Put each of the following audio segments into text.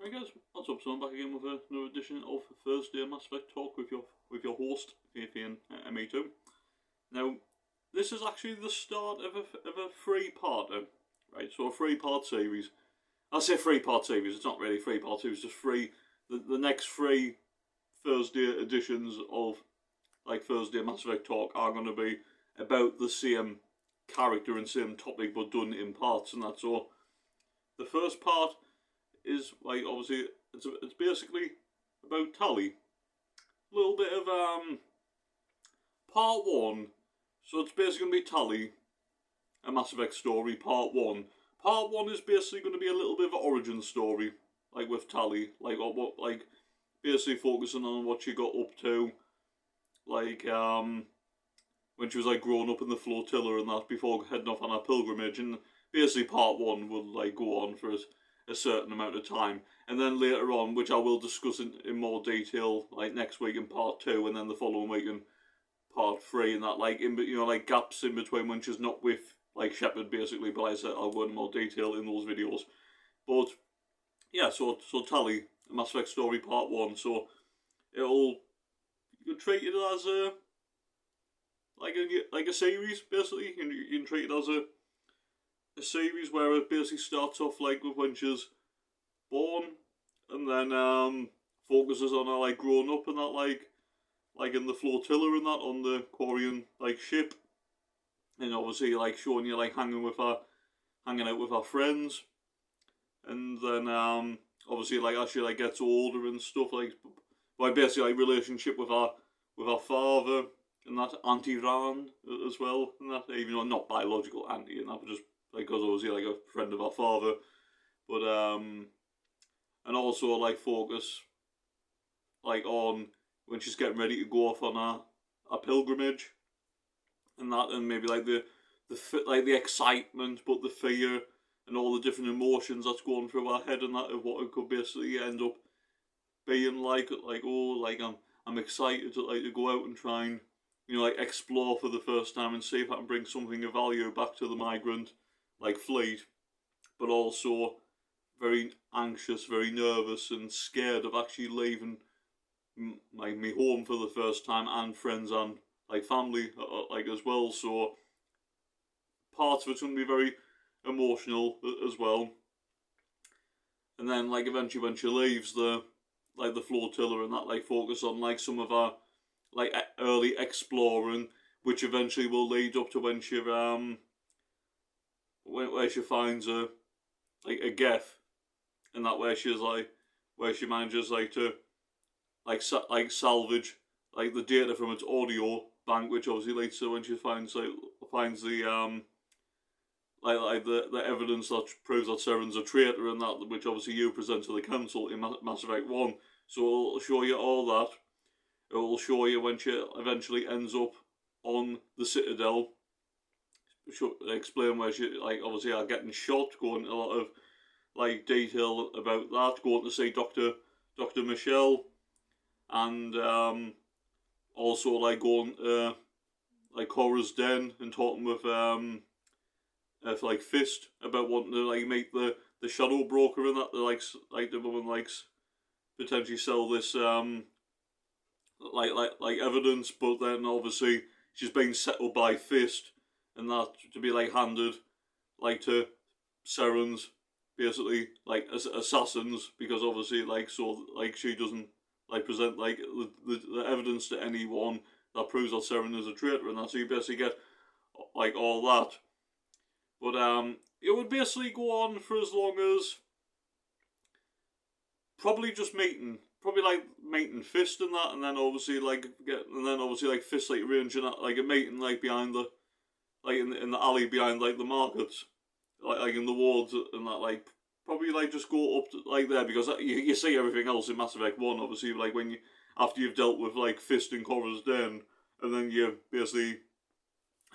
Alright guys, what's up? So I'm back again with another edition of Thursday Mass Effect Talk with your host, Fifi and ME2. Now, this is actually the start of a three-parter, right? So a three-part series. I say three-part series, it's not really a three-part series, it's just the next three Thursday editions of like Thursday Mass Effect Talk are going to be about the same character and same topic but done in parts and that. So the first part is like obviously it's basically about Tali. A little bit of part one. So it's basically gonna be Tali, a Mass Effect story, part one. Part one is basically gonna be a little bit of an origin story, like with Tali, like what like basically focusing on what she got up to, like when she was like growing up in the flotilla and that before heading off on her pilgrimage, and basically part one will like go on for a certain amount of time, and then later on, which I will discuss in more detail, like next week in part two, and then the following week in part three, and that like in like gaps in between when she's not with like Shepard basically. But like I said, I'll go into more detail in those videos. But yeah, so Tali, Mass Effect Story Part One. So you can treat it as a like a series basically. You can treat it as a series where it basically starts off like with when she's born, and then focuses on her like growing up and that like in the flotilla and that on the Quarian like ship, and obviously like showing you like hanging out with her friends, and then obviously like as she like gets older and stuff, like basically like relationship with her father and that Auntie Ran as well, and that, even though not biological auntie and that, but just because obviously like a friend of her father, but and also like focus like on when she's getting ready to go off on a pilgrimage and that, and maybe like the excitement, but the fear and all the different emotions that's going through her head and that, of what it could basically end up being like oh, like I'm excited to go out and try and like explore for the first time and see if I can bring something of value back to the migrant like fleet, but also very anxious, very nervous and scared of actually leaving like me home for the first time, and friends and like family like as well. So parts of it's going to be very emotional as well. And then like eventually when she leaves the flotilla and that, like focus on like some of her like early exploring, which eventually will lead up to when she where she finds a Geth, and that where she's like where she manages like to like salvage like the data from its audio bank, which obviously leads to when she finds the the evidence that proves that Seren's a traitor, and that which obviously you present to the council in Mass Effect 1. So it'll show you all that. It will show you when she eventually ends up on the Citadel. Explain where she like obviously are getting shot, going into a lot of like detail about that, going to see Dr. Michelle, and also like going like Cora's den and talking with like Fist about wanting to like meet the shadow broker and that, like the woman likes potentially sell this like evidence, but then obviously she's being set up by Fist and that to be like handed like to Seren's basically like assassins, because obviously like so like she doesn't like present like the evidence to anyone that proves that Seren is a traitor and that, so you basically get like all that. But it would basically go on for as long as probably like meeting Fist and that, and then obviously like Fist like arranging like a meeting like behind the like in the alley behind like the markets, like in the wards and that, like probably like just go up to like there, because you see everything else in Mass Effect 1 obviously, like when you after you've dealt with like Fist and Cora's den, and then you basically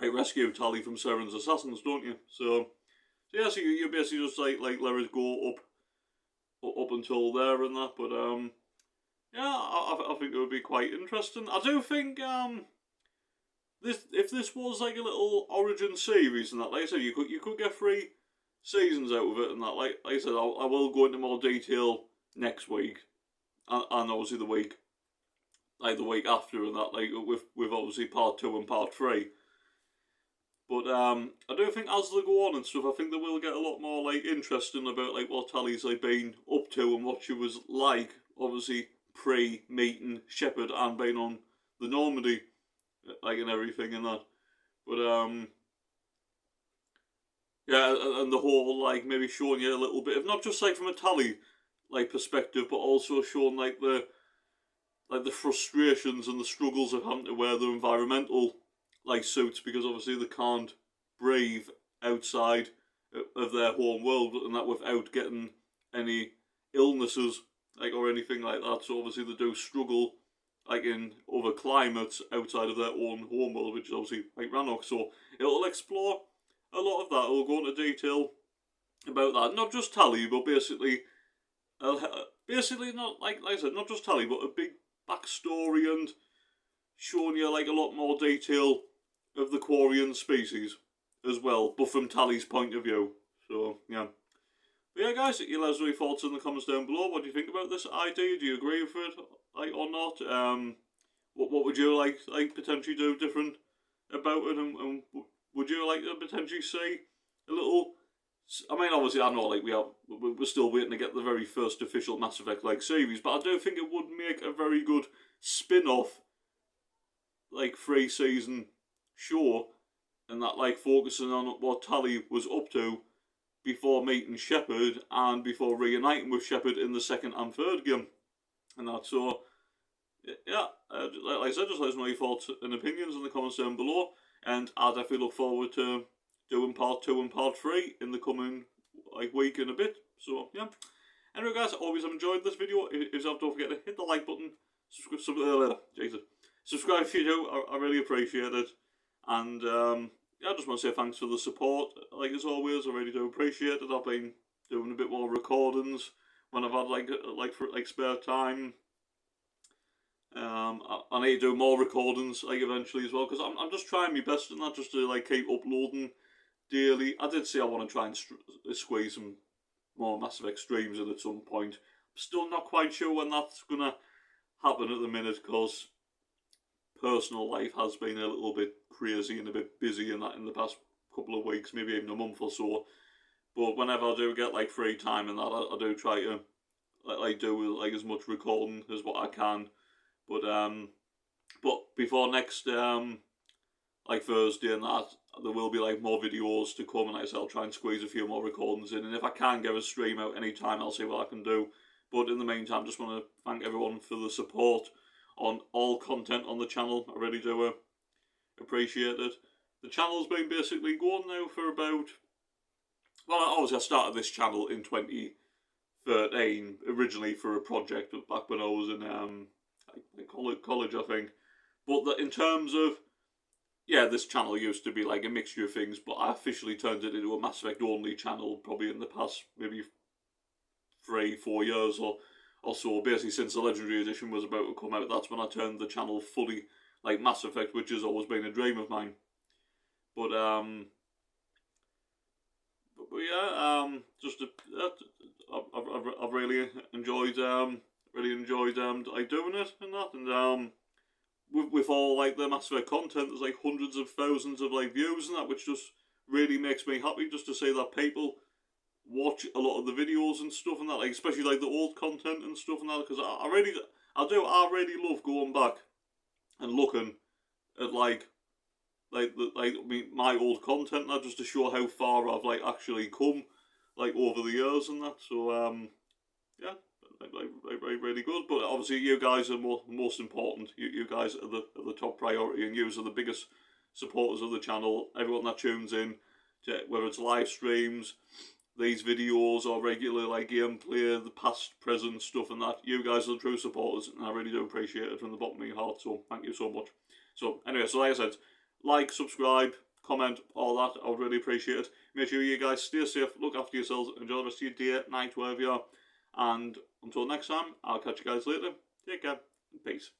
like rescue Tali from Seren's assassins, don't you? So yeah, so you basically just like let it go up until there and that. But yeah, I think it would be quite interesting. I do think if this was like a little origin series and that, like I said, you could get 3 seasons out of it and that. Like I said, I will go into more detail next week, and obviously the week after, and that, like with obviously part 2 and part 3. But I do think as they go on and stuff, I think they will get a lot more like interesting about like what Tali's like been up to and what she was like, obviously pre-meeting Shepard and being on the Normandy, like, and everything and that. But yeah, and the whole like maybe showing you a little bit of not just like from a Tali like perspective, but also showing like the frustrations and the struggles of having to wear the environmental like suits, because obviously they can't breathe outside of their home world, and that without getting any illnesses like or anything like that. So obviously they do struggle like in other climates outside of their own home world, which is obviously like Rannoch. So it'll explore a lot of that. It'll go into detail about that, not just Tali, but basically not like I said, not just Tali, but a big backstory and showing you like a lot more detail of the Quarian species as well, but from Tali's point of view. So yeah. But yeah, guys, you let us know your thoughts in the comments down below. What do you think about this idea? Do you agree with it, like, or not? What would you like potentially do different about it, and would you like to potentially see a little? I mean, obviously, I know like we're still waiting to get the very first official Mass Effect like series, but I do think it would make a very good spin-off, like 3-season show, and that like focusing on what Tali was up to before meeting Shepard and before reuniting with Shepard in the 2nd and 3rd game, and that. So yeah, like I said, just let us know your thoughts and opinions in the comments down below, and I definitely look forward to doing part 2 and part 3 in the coming like week and a bit. So yeah. Anyway, guys, I hope you've enjoyed this video. If you have, don't forget to hit the like button. Subscribe if you do. I really appreciate it. And yeah, I just want to say thanks for the support. Like as always, I really do appreciate it. I've been doing a bit more recordings when I've had like spare time. I need to do more recordings like eventually as well, because I'm just trying my best and not just to like keep uploading daily. I did say I want to try and squeeze some more Mass Effect streams in at some point. I'm still not quite sure when that's gonna happen at the minute, because personal life has been a little bit crazy and a bit busy in the past couple of weeks, maybe even a month or so. But whenever I do get like free time and that, I do try to do like as much recording as what I can. But before next like Thursday and that, there will be like more videos to come, and like I said, I'll try and squeeze a few more recordings in, and if I can get a stream out any time, I'll see what I can do. But in the meantime, just want to thank everyone for the support on all content on the channel. I really do appreciate it. The channel's been basically going now for about, well, obviously I started this channel in 2013 originally for a project back when I was in college, I think. But in terms of, yeah, this channel used to be like a mixture of things, but I officially turned it into a Mass Effect only channel probably in the past maybe 3-4 years or so. Basically since the Legendary Edition was about to come out, that's when I turned the channel fully like Mass Effect, which has always been a dream of mine. But just I've really enjoyed like doing it and that, and with all like the Mass Effect content, there's like hundreds of thousands of like views and that, which just really makes me happy just to see that people watch a lot of the videos and stuff and that, like especially like the old content and stuff and that, because I really love going back and looking at like my old content, not just to show how far I've like actually come like over the years and that. So yeah, really good. But obviously you guys are most important. You guys are the top priority, and you are the biggest supporters of the channel. Everyone that tunes in, to whether it's live streams, these videos, or regular like gameplay, the past, present stuff and that, you guys are the true supporters, and I really do appreciate it from the bottom of my heart. So thank you so much. So anyway, so like I said, like, subscribe, comment, all that. I would really appreciate it. Make sure you guys stay safe, look after yourselves, enjoy the rest of your day, night, wherever you are. And until next time, I'll catch you guys later. Take care, and peace.